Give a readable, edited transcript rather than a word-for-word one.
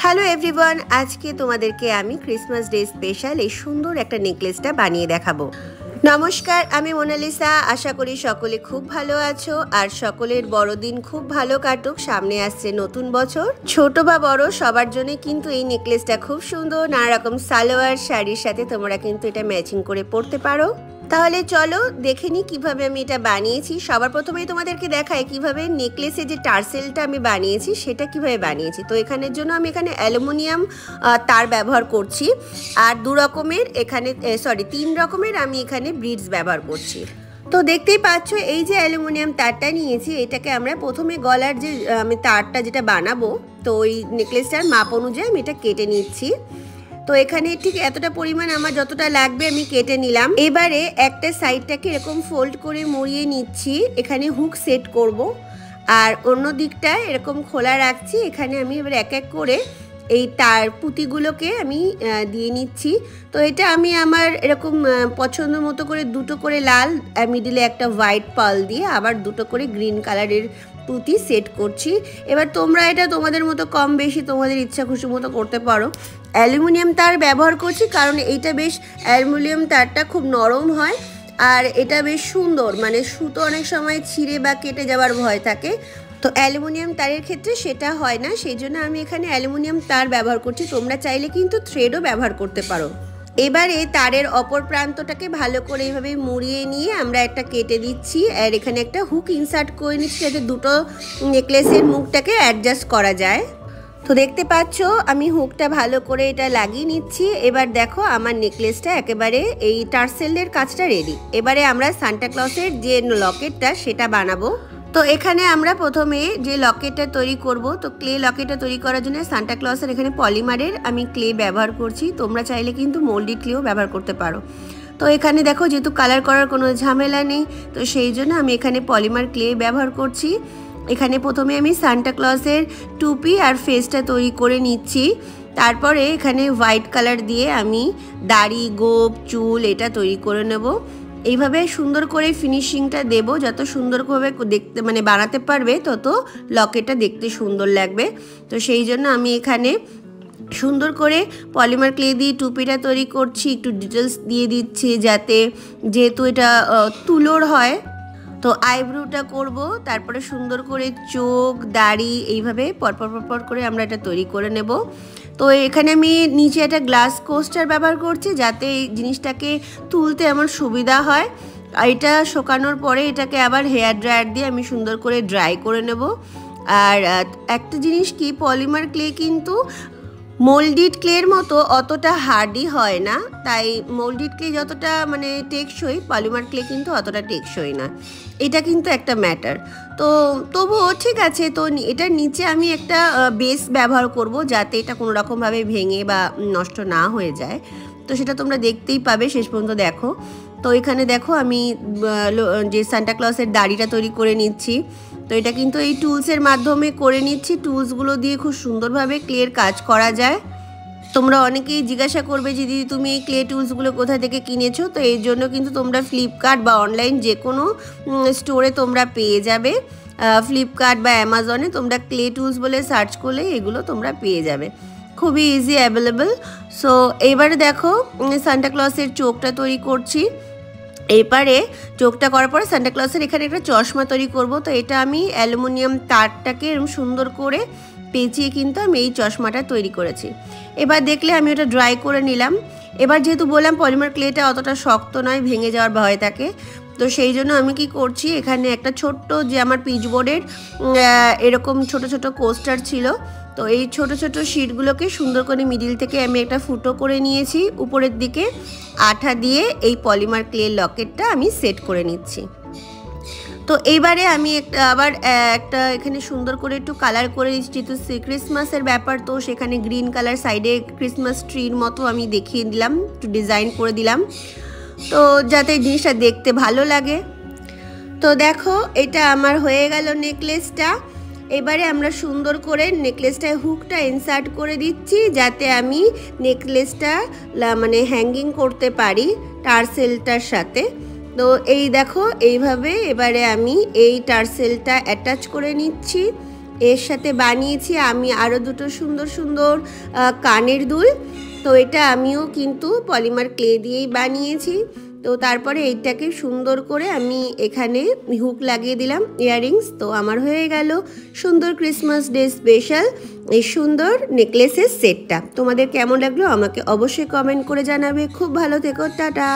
Hello everyone, আজকে তোমাদেরকে আমি ক্রিসমাস ডে স্পেশাল এই সুন্দর একটা নেকলেসটা বানিয়ে দেখাবো। নমস্কার, আমি মোনালিসা। আশা করি সকলে খুব ভালো আছো আর সকলের বড়দিন খুব ভালো কাটুক। সামনে আসছে নতুন বছর, ছোট বা বড় সবার জন্য কিন্তু এই নেকলেসটা খুব সুন্দর। নানা রকম সালোয়ার শাড়ির সাথে তোমরা কিন্তু এটা ম্যাচিং করে পরতে পারো। তাহলে চলো দেখে নিই কিভাবে আমি এটা বানিয়েছি। সবার প্রথমেই তোমাদেরকে দেখাই কিভাবে নেকলেসের যে টার্সেলটা আমি বানিয়েছি সেটা কিভাবে বানিয়েছি। তো এখানের জন্য আমি এখানে অ্যালুমিনিয়াম তার ব্যবহার করছি আর তিন রকমের আমি এখানে বিডস ব্যবহার করছি। তো দেখতেই পাচ্ছ এই যে অ্যালুমিনিয়াম তারটা নিয়েছি, এটাকে আমরা প্রথমে গলার যে আমি তারটা যেটা বানাবো, তো ওই নেকলেসটার মাপ অনুযায়ী আমি এটা কেটে নিচ্ছি। তো এখানে ঠিক এতটা পরিমাণ আমার যতটা লাগবে আমি কেটে নিলাম। এবারে একটা সাইডটাকে এরকম ফোল্ড করে মুড়িয়ে নিচ্ছি, এখানে হুক সেট করব। আর অন্য দিকটা এরকম খোলা রাখছি। এখানে আমি এবার এক এক করে এই তার পুঁতিগুলোকে আমি দিয়ে নিচ্ছি। তো এটা আমি আমার এরকম পছন্দ মতো করে দুটো করে লাল, মিডিলে একটা হোয়াইট পার্ল দিয়ে আবার দুটো করে গ্রিন কালারের পুঁতি সেট করছি। এবার তোমরা এটা তোমাদের মতো কম বেশি তোমাদের ইচ্ছা খুশি মতো করতে পারো। অ্যালুমিনিয়াম তার ব্যবহার করছি কারণ এইটা বেশ, অ্যালুমিনিয়াম তারটা খুব নরম হয় আর এটা বেশ সুন্দর, মানে সুতো অনেক সময় ছিঁড়ে বা কেটে যাওয়ার ভয় থাকে, তো অ্যালুমিনিয়াম তারের ক্ষেত্রে সেটা হয় না। সেই জন্য আমি এখানে অ্যালুমিনিয়াম তার ব্যবহার করছি। তোমরা চাইলে কিন্তু থ্রেডও ব্যবহার করতে পারো। এবারে তারের অপর প্রান্তটাকে ভালো করে এইভাবে মুড়িয়ে নিয়ে আমরা একটা কেটে দিচ্ছি আর এখানে একটা হুক ইনসার্ট করে নিচ্ছি যাতে দুটো নেকলেসের মুখটাকে অ্যাডজাস্ট করা যায়। তো দেখতে পাচ্ছ আমি হুকটা ভালো করে এটা লাগিয়ে নিচ্ছি। এবার দেখো আমার নেকলেসটা একেবারে এই টার্সেলের কাজটা রেডি। এবারে আমরা সান্টা ক্লসের যে লকেটটা সেটা বানাবো। তো এখানে আমরা প্রথমে যে লকেটটা তৈরি করব, তো ক্লে লকেটটা তৈরি করার জন্য সান্টা ক্লসের এখানে পলিমারের আমি ক্লে ব্যবহার করছি। তোমরা চাইলে কিন্তু মোল্ডেড ক্লেও ব্যবহার করতে পারো। তো এখানে দেখো যেহেতু কালার করার কোনো ঝামেলা নেই, তো সেই জন্য আমি এখানে পলিমার ক্লে ব্যবহার করছি। এখানে প্রথমে আমি সান্টা ক্লসের টুপি আর ফেসটা তৈরি করে নিচ্ছি। তারপরে এখানে হোয়াইট কালার দিয়ে আমি দাড়ি, গোঁফ, চুল এটা তৈরি করে নেব। এইভাবে সুন্দর করে ফিনিশিংটা দেব, যত সুন্দরভাবে দেখতে মানে বানাতে পারবে তত লকেটটা দেখতে সুন্দর লাগবে। তো সেই জন্য আমি এখানে সুন্দর করে পলিমার ক্লে দিয়ে টুপিটা তৈরি করছি। একটু ডিটেলস দিয়ে দিচ্ছি যাতে, যেহেতু এটা তুলোর হয়, তো আইব্রোটা করব। তারপরে সুন্দর করে চোখ, দাড়ি এইভাবে পরপর করে আমরা এটা তৈরি করে নেব। তো এখানে আমি নিচে একটা গ্লাস কোস্টার ব্যবহার করছি যাতে এই জিনিসটাকে তুলতে আমার সুবিধা হয়। এটা শুকানোর পরে এটাকে আবার হেয়ার ড্রায়ার দিয়ে আমি সুন্দর করে ড্রাই করে নেব। আর একটা জিনিস কি, পলিমার ক্লে কিন্তু মোল্ডেড ক্লের মতো অতটা হার্ডি হয় না, তাই মোল্ডেড ক্লে যতটা মানে টেকসই, পলিমার ক্লে কিন্তু অতটা টেকসই না। এটা কিন্তু একটা ম্যাটার। তো তবুও ঠিক আছে। তো এটার নিচে আমি একটা বেস ব্যবহার করব যাতে এটা কোনো রকমভাবে ভেঙে বা নষ্ট না হয়ে যায়। তো সেটা তোমরা দেখতেই পাবে, শেষ পর্যন্ত দেখো। তো এখানে দেখো আমি যে সান্টা ক্লসের দাড়িটা তৈরি করে নিচ্ছি। তো এটা কিন্তু এই টুলসের মাধ্যমে করে নিচ্ছি। টুলসগুলো দিয়ে খুব সুন্দরভাবে ক্লের কাজ করা যায়। তোমরা অনেকেই জিজ্ঞাসা করবে যে দিদি তুমি এই ক্লে টুলসগুলো কোথা থেকে কিনেছো। তো এর জন্য কিন্তু তোমরা ফ্লিপকার্ট বা অনলাইন যে কোনো স্টোরে তোমরা পেয়ে যাবে। ফ্লিপকার্ট বা অ্যামাজনে তোমরা ক্লে টুলস বলে সার্চ করলে এগুলো তোমরা পেয়ে যাবে, খুবই ইজি অ্যাভেলেবল। সো এবারে দেখো সান্টা ক্লসের চোখটা তৈরি করছি। এবারে চোখটা করার পরে সান্টা ক্লসের এখানে একটা চশমা তৈরি করব। তো এটা আমি অ্যালুমিনিয়াম তারটাকে এরকম সুন্দর করে পেঁচিয়ে কিন্তু আমি এই চশমাটা তৈরি করেছি। এবার দেখলে আমি ওটা ড্রাই করে নিলাম। এবার যেহেতু বললাম পলিমার ক্লেটা অতটা শক্ত নয়, ভেঙে যাওয়ার ভয় থাকে, তো সেই জন্য আমি কি করছি, এখানে একটা ছোট্ট যে আমার পিচবোর্ডের এরকম ছোট ছোট কোস্টার ছিল, তো এই ছোট ছোট শিটগুলোকে সুন্দর করে মিডিল থেকে আমি একটা ফুটো করে নিয়েছি। উপরের দিকে আঠা দিয়ে এই পলিমার ক্লে লকেটটা আমি সেট করে নিচ্ছি। তো এইবারে আমি আবার একটা এখানে সুন্দর করে একটু কালার করে দিচ্ছি, যেহেতু ক্রিসমাসের ব্যাপার, তো সেখানে গ্রিন কালার সাইডে ক্রিসমাস ট্রির মতো আমি দেখিয়ে দিলাম, একটু ডিজাইন করে দিলাম, তো যাতে জিনিসটা দেখতে ভালো লাগে। তো দেখো এটা আমার হয়ে গেল নেকলেসটা। এবারে আমরা সুন্দর করে নেকলেসটায় হুকটা ইনসার্ট করে দিচ্ছি যাতে আমি নেকলেসটা মানে হ্যাঙ্গিং করতে পারি টার্সেলটার সাথে। তো এই দেখো এইভাবে এবারে আমি এই টার্সেলটা অ্যাটাচ করে নিচ্ছি। এর সাথে বানিয়েছি আমি আরও দুটো সুন্দর সুন্দর কানের দুল। তো এটা আমিও কিন্তু পলিমার ক্লে দিয়েই বানিয়েছি। তো তারপরে এইটাকে সুন্দর করে আমি এখানে হুক লাগিয়ে দিলাম ইয়াররিংস। তো আমার হয়ে গেল সুন্দর ক্রিসমাস ডে স্পেশাল এই সুন্দর নেকলেসের সেটটা। তোমাদের কেমন লাগলো আমাকে অবশ্যই কমেন্ট করে জানাবে। খুব ভালো থেকো, টাটা।